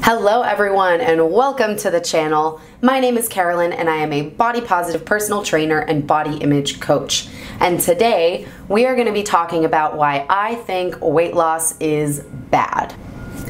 Hello everyone and welcome to the channel. My name is Carolyn and I am a body positive personal trainer and body image coach. And today we are going to be talking about why I think weight loss is bad.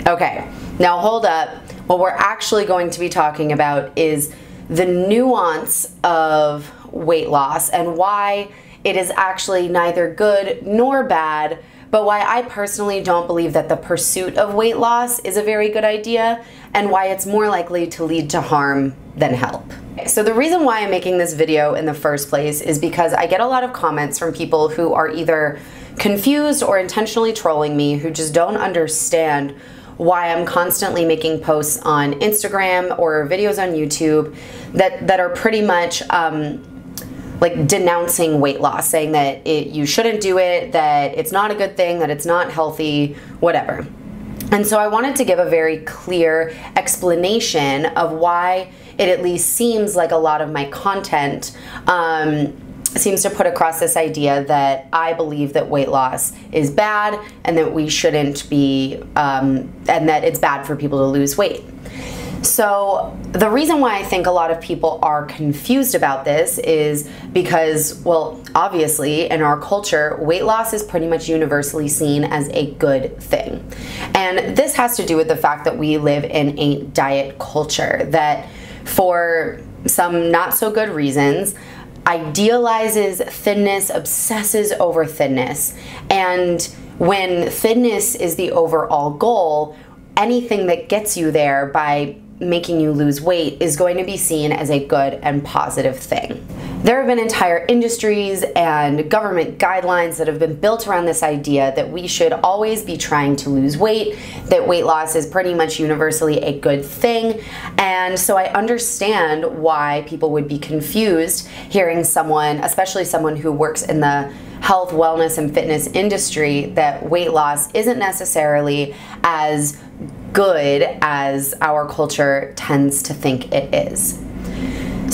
Okay, now hold up. What we're actually going to be talking about is the nuance of weight loss and why it is actually neither good nor bad, but why I personally don't believe that the pursuit of weight loss is a very good idea and why it's more likely to lead to harm than help. So the reason why I'm making this video in the first place is because I get a lot of comments from people who are either confused or intentionally trolling me, who just don't understand why I'm constantly making posts on Instagram or videos on YouTube that are pretty much like denouncing weight loss, saying that you shouldn't do it, that it's not a good thing, that it's not healthy, whatever. And so I wanted to give a very clear explanation of why it at least seems like a lot of my content seems to put across this idea that I believe that weight loss is bad and that we shouldn't be, and that it's bad for people to lose weight. So the reason why I think a lot of people are confused about this is because, well, obviously in our culture, weight loss is pretty much universally seen as a good thing. And this has to do with the fact that we live in a diet culture that, for some not so good reasons, idealizes thinness, obsesses over thinness. And when thinness is the overall goal, anything that gets you there by making you lose weight is going to be seen as a good and positive thing. There have been entire industries and government guidelines that have been built around this idea that we should always be trying to lose weight, that weight loss is pretty much universally a good thing. And so I understand why people would be confused hearing someone, especially someone who works in the health, wellness, and fitness industry, that weight loss isn't necessarily as good as our culture tends to think it is.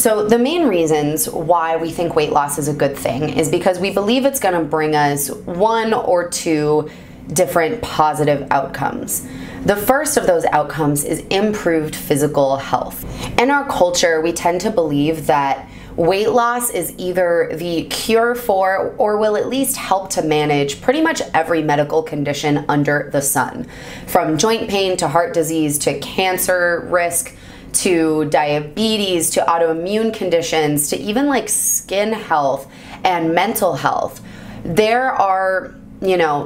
So the main reasons why we think weight loss is a good thing is because we believe it's going to bring us one or two different positive outcomes. The first of those outcomes is improved physical health. In our culture, we tend to believe that weight loss is either the cure for or will at least help to manage pretty much every medical condition under the sun, from joint pain to heart disease to cancer risk to diabetes to autoimmune conditions to even like skin health and mental health. There are,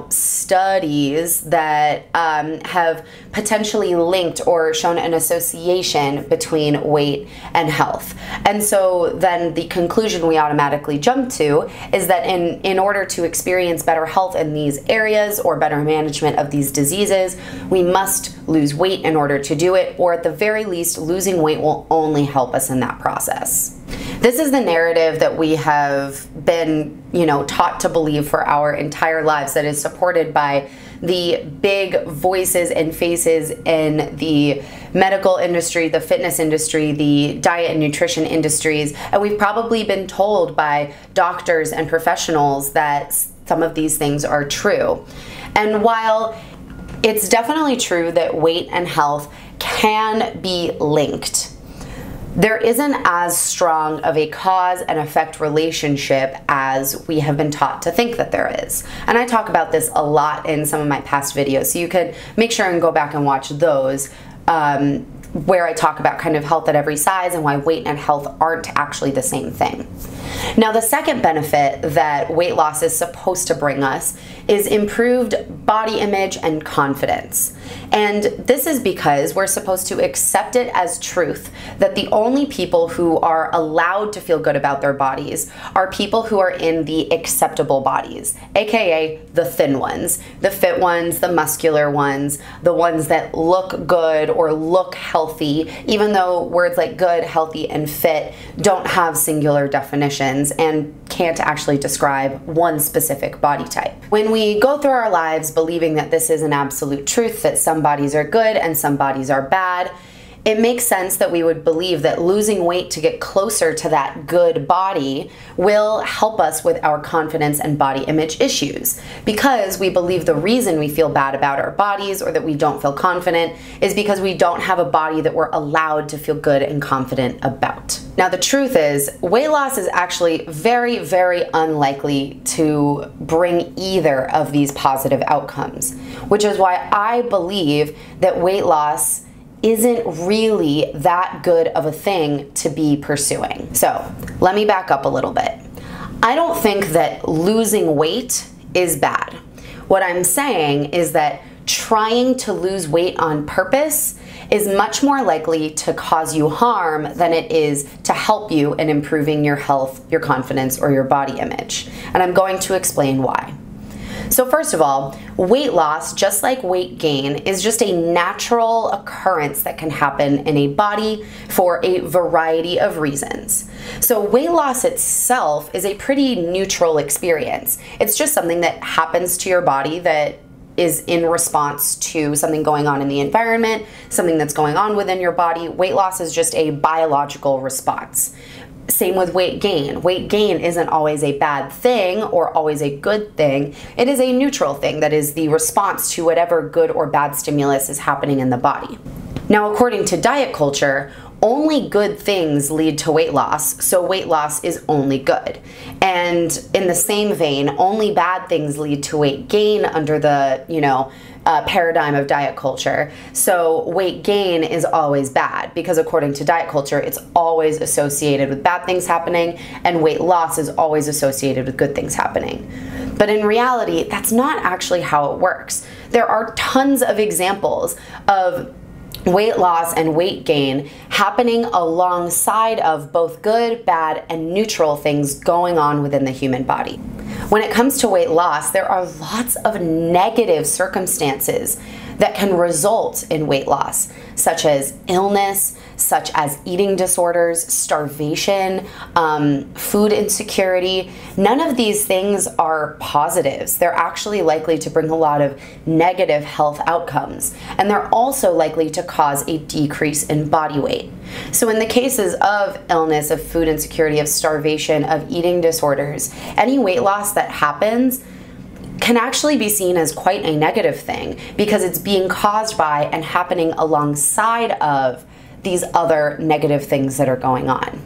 studies that have potentially linked or shown an association between weight and health. And so then the conclusion we automatically jump to is that in order to experience better health in these areas or better management of these diseases, we must lose weight in order to do it, or at the very least, losing weight will only help us in that process. This is the narrative that we have been, taught to believe for our entire lives, that is supported by the big voices and faces in the medical industry, the fitness industry, the diet and nutrition industries. And we've probably been told by doctors and professionals that some of these things are true. And while it's definitely true that weight and health can be linked, there isn't as strong of a cause and effect relationship as we have been taught to think that there is. And I talk about this a lot in some of my past videos, so you could make sure and go back and watch those where I talk about kind of health at every size and why weight and health aren't actually the same thing. Now, the second benefit that weight loss is supposed to bring us is improved body image and confidence. And this is because we're supposed to accept it as truth that the only people who are allowed to feel good about their bodies are people who are in the acceptable bodies, aka the thin ones, the fit ones, the muscular ones, the ones that look good or look healthy, even though words like good, healthy, and fit don't have singular definitions and can't actually describe one specific body type. When we go through our lives believing that this is an absolute truth, that some bodies are good and some bodies are bad, it makes sense that we would believe that losing weight to get closer to that good body will help us with our confidence and body image issues, because we believe the reason we feel bad about our bodies or that we don't feel confident is because we don't have a body that we're allowed to feel good and confident about. Now, the truth is, weight loss is actually very, very unlikely to bring either of these positive outcomes, which is why I believe that weight loss isn't really that good of a thing to be pursuing. So let me back up a little bit. I don't think that losing weight is bad. What I'm saying is that trying to lose weight on purpose is much more likely to cause you harm than it is to help you in improving your health, your confidence, or your body image. And I'm going to explain why. So first of all, weight loss, just like weight gain, is just a natural occurrence that can happen in a body for a variety of reasons. So weight loss itself is a pretty neutral experience. It's just something that happens to your body that is in response to something going on in the environment, something that's going on within your body. Weight loss is just a biological response. Same with weight gain. Weight gain isn't always a bad thing or always a good thing. It is a neutral thing that is the response to whatever good or bad stimulus is happening in the body. Now, according to diet culture, only good things lead to weight loss, so weight loss is only good. And in the same vein, only bad things lead to weight gain under the, paradigm of diet culture. So weight gain is always bad because according to diet culture, it's always associated with bad things happening, and weight loss is always associated with good things happening. But in reality, that's not actually how it works. There are tons of examples of weight loss and weight gain happening alongside of both good, bad, and neutral things going on within the human body. When it comes to weight loss, there are lots of negative circumstances that can result in weight loss, such as illness, such as eating disorders, starvation, food insecurity. None of these things are positives. They're actually likely to bring a lot of negative health outcomes, and they're also likely to cause a decrease in body weight. So in the cases of illness, of food insecurity, of starvation, of eating disorders, any weight loss that happens can actually be seen as quite a negative thing because it's being caused by and happening alongside of these other negative things that are going on.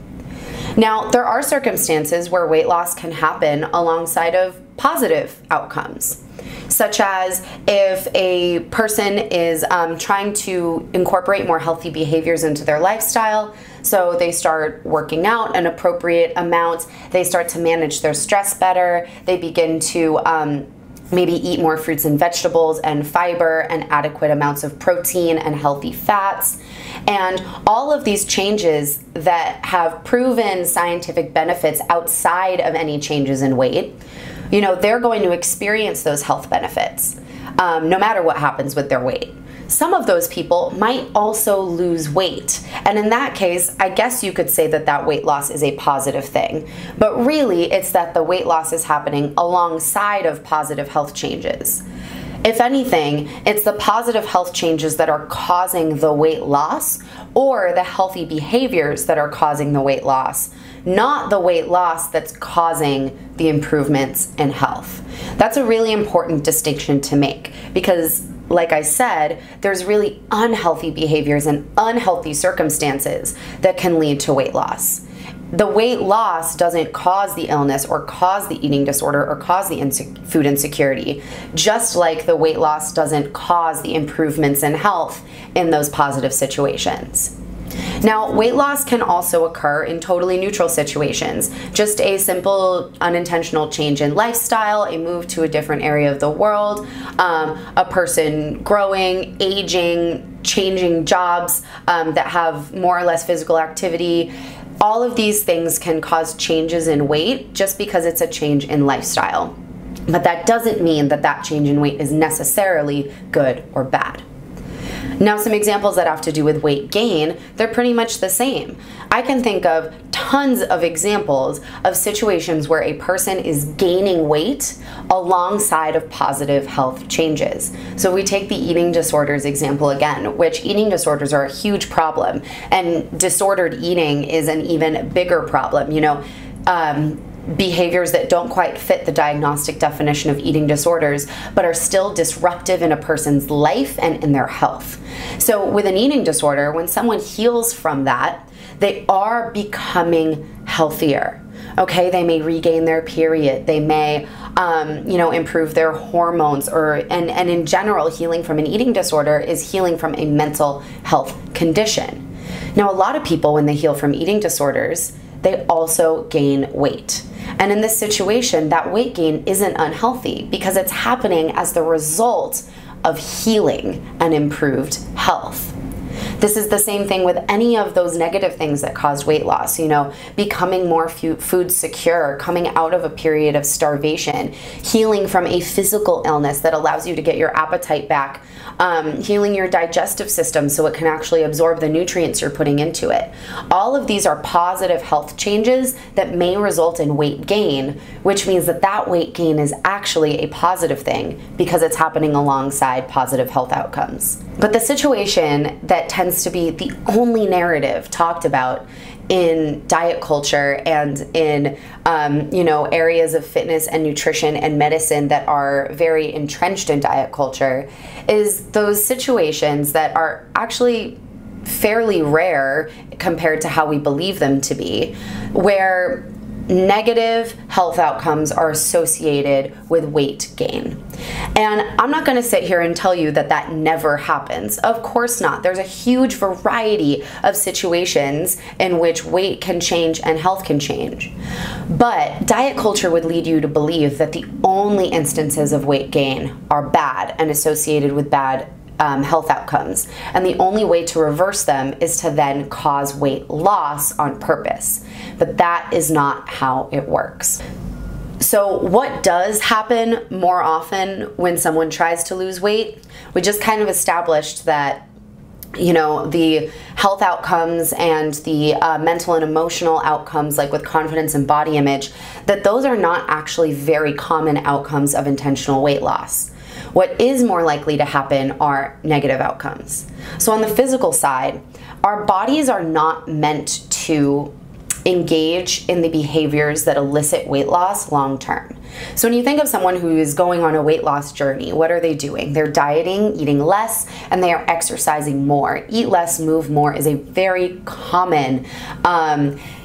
Now, there are circumstances where weight loss can happen alongside of positive outcomes, such as if a person is trying to incorporate more healthy behaviors into their lifestyle. So they start working out an appropriate amount, they start to manage their stress better, they begin to maybe eat more fruits and vegetables and fiber and adequate amounts of protein and healthy fats. And all of these changes that have proven scientific benefits outside of any changes in weight, they're going to experience those health benefits no matter what happens with their weight. Some of those people might also lose weight. And in that case, I guess you could say that that weight loss is a positive thing. But really, it's that the weight loss is happening alongside of positive health changes. If anything, it's the positive health changes that are causing the weight loss or the healthy behaviors that are causing the weight loss, not the weight loss that's causing the improvements in health. That's a really important distinction to make because, like I said, there's really unhealthy behaviors and unhealthy circumstances that can lead to weight loss. The weight loss doesn't cause the illness or cause the eating disorder or cause the food insecurity, just like the weight loss doesn't cause the improvements in health in those positive situations. Now, weight loss can also occur in totally neutral situations. Just a simple unintentional change in lifestyle, a move to a different area of the world, a person growing, aging, changing jobs that have more or less physical activity. All of these things can cause changes in weight just because it's a change in lifestyle. But that doesn't mean that that change in weight is necessarily good or bad. Now, some examples that have to do with weight gain, they're pretty much the same. I can think of tons of examples of situations where a person is gaining weight alongside of positive health changes. So we take the eating disorders example again, which eating disorders are a huge problem, and disordered eating is an even bigger problem. Behaviors that don't quite fit the diagnostic definition of eating disorders, but are still disruptive in a person's life and in their health. So with an eating disorder, when someone heals from that, they are becoming healthier. Okay, they may regain their period, they may improve their hormones, and in general, healing from an eating disorder is healing from a mental health condition. Now, a lot of people, when they heal from eating disorders, they also gain weight. And in this situation, that weight gain isn't unhealthy because it's happening as the result of healing and improved health. This is the same thing with any of those negative things that caused weight loss, becoming more food secure, coming out of a period of starvation, healing from a physical illness that allows you to get your appetite back, healing your digestive system so it can actually absorb the nutrients you're putting into it. All of these are positive health changes that may result in weight gain, which means that that weight gain is actually a positive thing because it's happening alongside positive health outcomes. But the situation that tends to be the only narrative talked about in diet culture and in areas of fitness and nutrition and medicine that are very entrenched in diet culture is those situations that are actually fairly rare compared to how we believe them to be, where negative health outcomes are associated with weight gain. And I'm not going to sit here and tell you that that never happens. Of course not. There's a huge variety of situations in which weight can change and health can change. But diet culture would lead you to believe that the only instances of weight gain are bad and associated with bad health outcomes. And the only way to reverse them is to then cause weight loss on purpose. But that is not how it works. So what does happen more often when someone tries to lose weight? We just kind of established that the health outcomes and the mental and emotional outcomes, like with confidence and body image, that those are not actually very common outcomes of intentional weight loss. What is more likely to happen are negative outcomes. So on the physical side, our bodies are not meant to engage in the behaviors that elicit weight loss long term. So when you think of someone who is going on a weight loss journey, what are they doing? They're dieting, eating less, and they are exercising more. Eat less, move more is a very common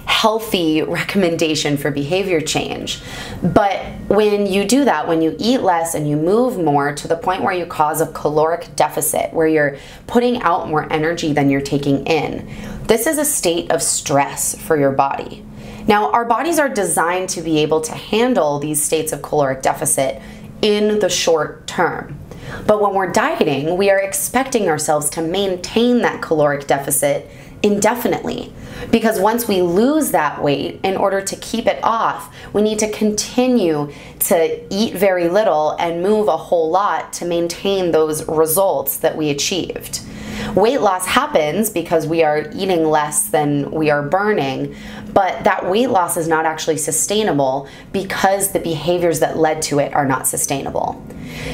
healthy recommendation for behavior change. But when you do that, when you eat less and you move more to the point where you cause a caloric deficit, where you're putting out more energy than you're taking in, this is a state of stress for your body. Now, our bodies are designed to be able to handle these states of caloric deficit in the short term. But when we're dieting, we are expecting ourselves to maintain that caloric deficit indefinitely. Because once we lose that weight, in order to keep it off, we need to continue to eat very little and move a whole lot to maintain those results that we achieved. Weight loss happens because we are eating less than we are burning, but that weight loss is not actually sustainable because the behaviors that led to it are not sustainable.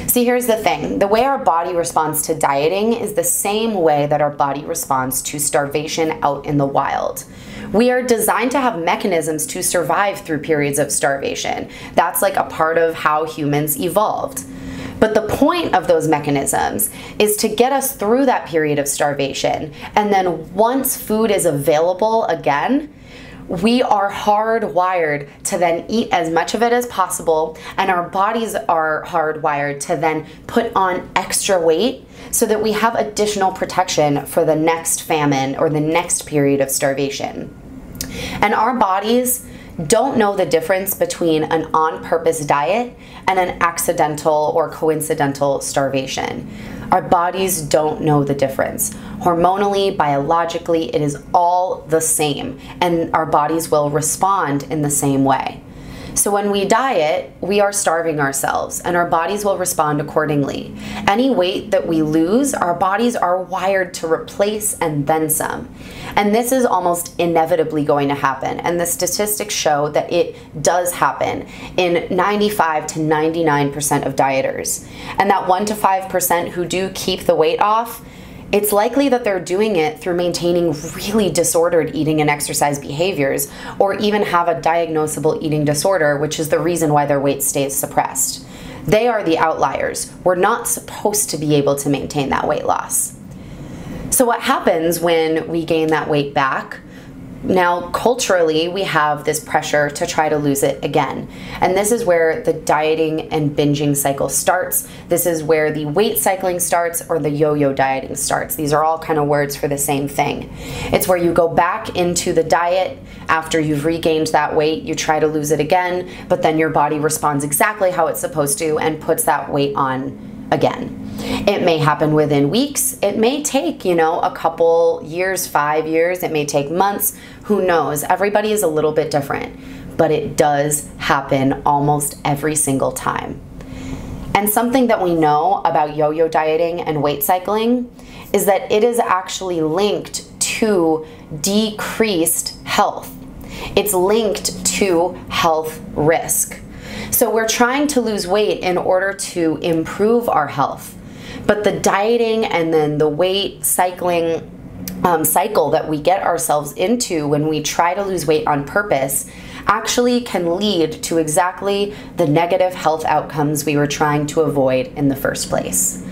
See, here's the thing. The way our body responds to dieting is the same way that our body responds to starvation out in the wild. We are designed to have mechanisms to survive through periods of starvation. That's like a part of how humans evolved. But the point of those mechanisms is to get us through that period of starvation. And then once food is available again, we are hardwired to then eat as much of it as possible, and our bodies are hardwired to then put on extra weight so that we have additional protection for the next famine or the next period of starvation. And our bodies don't know the difference between an on-purpose diet and an accidental or coincidental starvation. Our bodies don't know the difference. Hormonally, biologically, it is all the same, and our bodies will respond in the same way. So when we diet, we are starving ourselves and our bodies will respond accordingly. Any weight that we lose, our bodies are wired to replace and then some. And this is almost inevitably going to happen. And the statistics show that it does happen in 95 to 99% of dieters. And that 1 to 5% who do keep the weight off, it's likely that they're doing it through maintaining really disordered eating and exercise behaviors, or even have a diagnosable eating disorder, which is the reason why their weight stays suppressed. They are the outliers. We're not supposed to be able to maintain that weight loss. So what happens when we gain that weight back? Now, culturally, we have this pressure to try to lose it again. And this is where the dieting and binging cycle starts. This is where the weight cycling starts, or the yo-yo dieting starts. These are all kind of words for the same thing. It's where you go back into the diet after you've regained that weight, you try to lose it again, but then your body responds exactly how it's supposed to and puts that weight on again. It may happen within weeks. It may take, a couple years, 5 years. It may take months. Who knows? Everybody is a little bit different, but it does happen almost every single time. And something that we know about yo-yo dieting and weight cycling is that it is actually linked to decreased health. It's linked to health risk. So we're trying to lose weight in order to improve our health. But the dieting and then the weight cycling cycle that we get ourselves into when we try to lose weight on purpose actually can lead to exactly the negative health outcomes we were trying to avoid in the first place.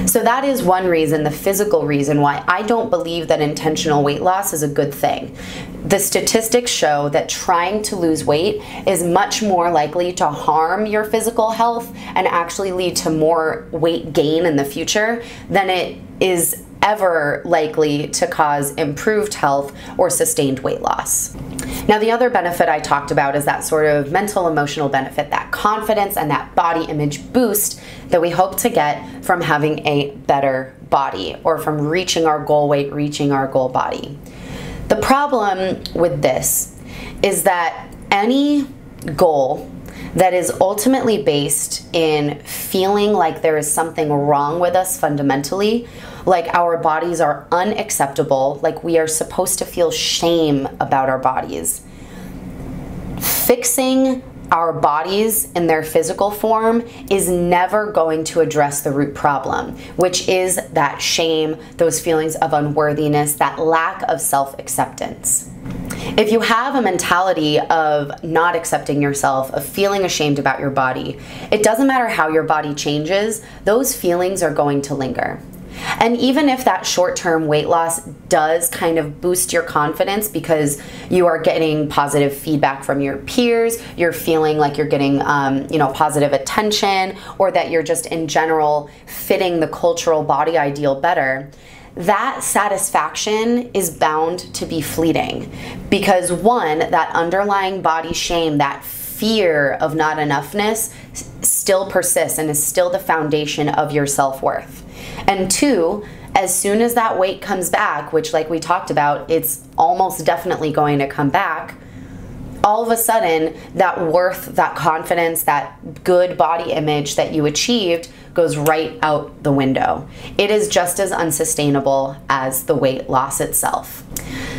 So that is one reason, the physical reason, why I don't believe that intentional weight loss is a good thing. The statistics show that trying to lose weight is much more likely to harm your physical health and actually lead to more weight gain in the future than it is ever likely to cause improved health or sustained weight loss. Now, the other benefit I talked about is that sort of mental, emotional benefit, that confidence and that body image boost that we hope to get from having a better body, or from reaching our goal weight, reaching our goal body. The problem with this is that any goal that is ultimately based in feeling like there is something wrong with us fundamentally, like our bodies are unacceptable, like we are supposed to feel shame about our bodies. Fixing our bodies in their physical form is never going to address the root problem, which is that shame, those feelings of unworthiness, that lack of self-acceptance. If you have a mentality of not accepting yourself, of feeling ashamed about your body, it doesn't matter how your body changes, those feelings are going to linger. And even if that short-term weight loss does kind of boost your confidence because you are getting positive feedback from your peers, you're feeling like you're getting positive attention, or that you're just in general fitting the cultural body ideal better, that satisfaction is bound to be fleeting. Because one, that underlying body shame, that fear of not enoughness still persists and is still the foundation of your self-worth. And two, as soon as that weight comes back, which like we talked about, it's almost definitely going to come back, all of a sudden that worth, that confidence, that good body image that you achieved goes right out the window. It is just as unsustainable as the weight loss itself.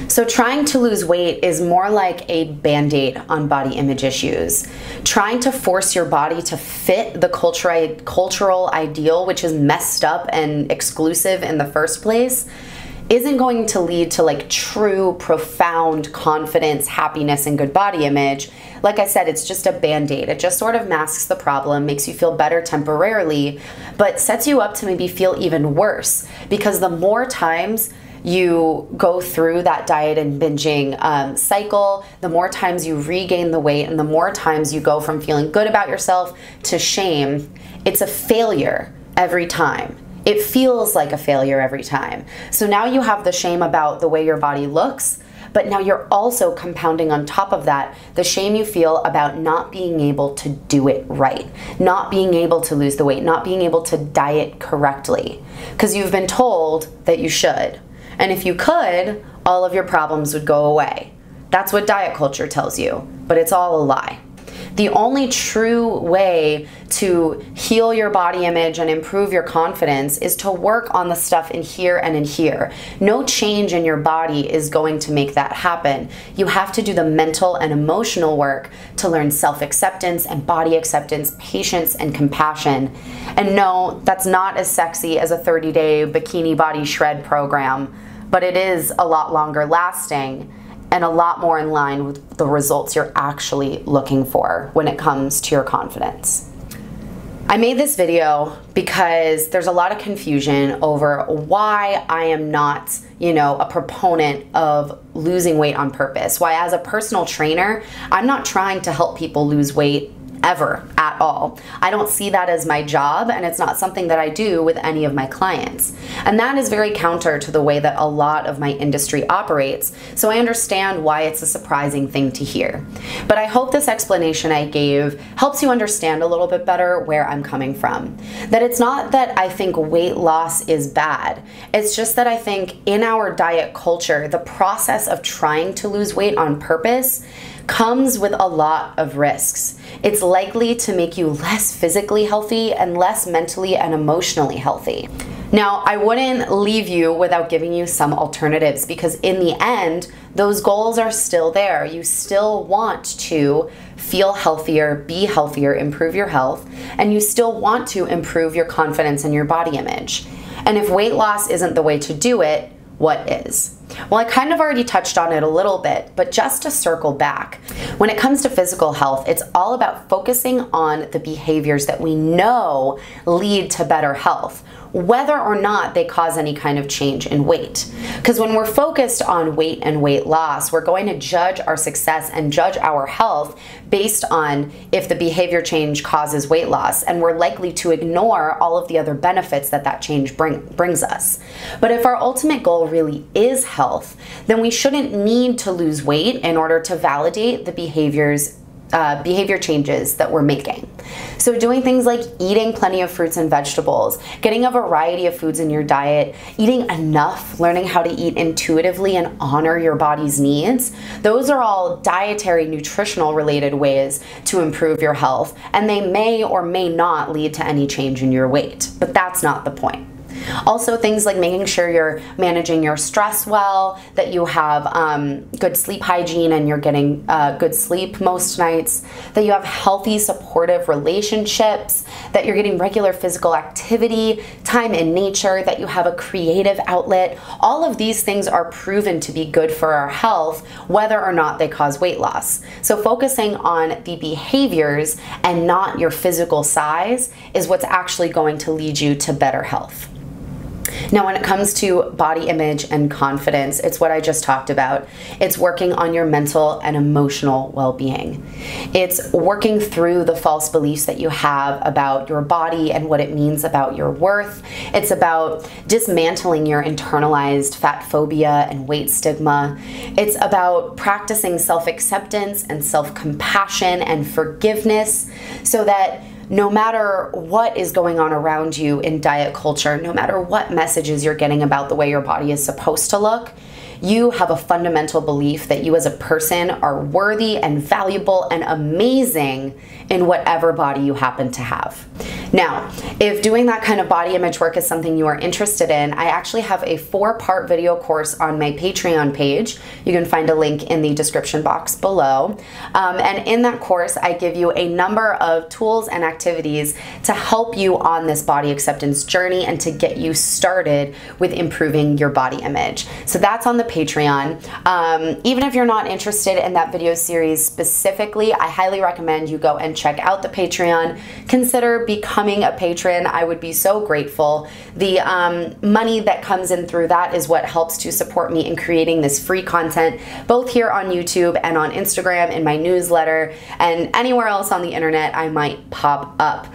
So trying to lose weight is more like a band-aid on body image issues. Trying to force your body to fit the cultural ideal, which is messed up and exclusive in the first place, isn't going to lead to like true, profound confidence, happiness, and good body image. Like I said, it's just a band-aid. It just sort of masks the problem, makes you feel better temporarily, but sets you up to maybe feel even worse, because the more times you go through that diet and binging cycle, the more times you regain the weight, and the more times you go from feeling good about yourself to shame, it's a failure every time. It feels like a failure every time. So now you have the shame about the way your body looks, but now you're also compounding on top of that the shame you feel about not being able to do it right, not being able to lose the weight, not being able to diet correctly, because you've been told that you should. And if you could, all of your problems would go away. That's what diet culture tells you, but it's all a lie. The only true way to heal your body image and improve your confidence is to work on the stuff in here and in here. No change in your body is going to make that happen. You have to do the mental and emotional work to learn self-acceptance and body acceptance, patience and compassion. And no, that's not as sexy as a 30-day bikini body shred program, but it is a lot longer lasting and a lot more in line with the results you're actually looking for when it comes to your confidence. I made this video because there's a lot of confusion over why I am not, a proponent of losing weight on purpose. Why, as a personal trainer, I'm not trying to help people lose weight ever at all. I don't see that as my job, and it's not something that I do with any of my clients. And that is very counter to the way that a lot of my industry operates, so I understand why it's a surprising thing to hear. But I hope this explanation I gave helps you understand a little bit better where I'm coming from. That it's not that I think weight loss is bad, it's just that I think in our diet culture, the process of trying to lose weight on purpose comes with a lot of risks. It's likely to make you less physically healthy and less mentally and emotionally healthy. Now, I wouldn't leave you without giving you some alternatives, because in the end, those goals are still there. You still want to feel healthier, be healthier, improve your health, and you still want to improve your confidence and your body image. And if weight loss isn't the way to do it, what is? Well, I kind of already touched on it a little bit, but just to circle back, when it comes to physical health, it's all about focusing on the behaviors that we know lead to better health, whether or not they cause any kind of change in weight. Because when we're focused on weight and weight loss, we're going to judge our success and judge our health based on if the behavior change causes weight loss, and we're likely to ignore all of the other benefits that that change brings us. But if our ultimate goal really is health, then we shouldn't need to lose weight in order to validate the behavior changes that we're making. So doing things like eating plenty of fruits and vegetables, getting a variety of foods in your diet, eating enough, learning how to eat intuitively and honor your body's needs, those are all dietary, nutritional related ways to improve your health, and they may or may not lead to any change in your weight, but that's not the point. Also, things like making sure you're managing your stress well, that you have good sleep hygiene and you're getting good sleep most nights, that you have healthy, supportive relationships, that you're getting regular physical activity, time in nature, that you have a creative outlet. All of these things are proven to be good for our health, whether or not they cause weight loss. So focusing on the behaviors and not your physical size is what's actually going to lead you to better health. Now, when it comes to body image and confidence, it's what I just talked about. It's working on your mental and emotional well-being. It's working through the false beliefs that you have about your body and what it means about your worth. It's about dismantling your internalized fat phobia and weight stigma. It's about practicing self-acceptance and self-compassion and forgiveness, so that no matter what is going on around you in diet culture, no matter what messages you're getting about the way your body is supposed to look, you have a fundamental belief that you as a person are worthy and valuable and amazing in whatever body you happen to have. Now, if doing that kind of body image work is something you are interested in, I actually have a 4-part video course on my Patreon page. You can find a link in the description box below. And in that course, I give you a number of tools and activities to help you on this body acceptance journey and to get you started with improving your body image. So that's on the Patreon. Even if you're not interested in that video series specifically, I highly recommend you go and check out the Patreon. Consider becoming a patron. I would be so grateful. The money that comes in through that is what helps to support me in creating this free content, both here on YouTube and on Instagram, in my newsletter, and anywhere else on the internet I might pop up.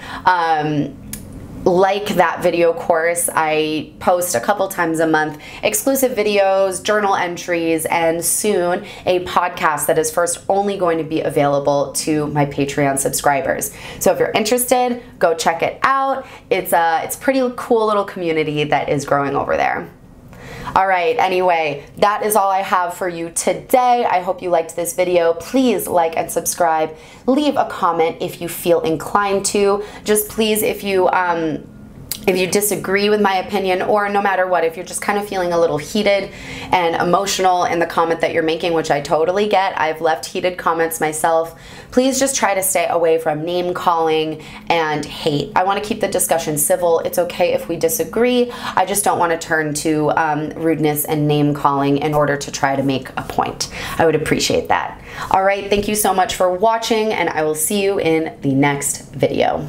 Like that video course, I post a couple times a month exclusive videos, journal entries, and soon a podcast that is first only going to be available to my Patreon subscribers. So if you're interested, go check it out. It's a pretty cool little community that is growing over there. All right, anyway, that is all I have for you today. I hope you liked this video. Please like and subscribe. Leave a comment if you feel inclined to. Just please, if you disagree with my opinion, or no matter what, if you're just kind of feeling a little heated and emotional in the comment that you're making, which I totally get, I've left heated comments myself, please just try to stay away from name calling and hate. I want to keep the discussion civil. It's okay if we disagree. I just don't want to turn to rudeness and name calling in order to try to make a point. I would appreciate that. All right, thank you so much for watching, and I will see you in the next video.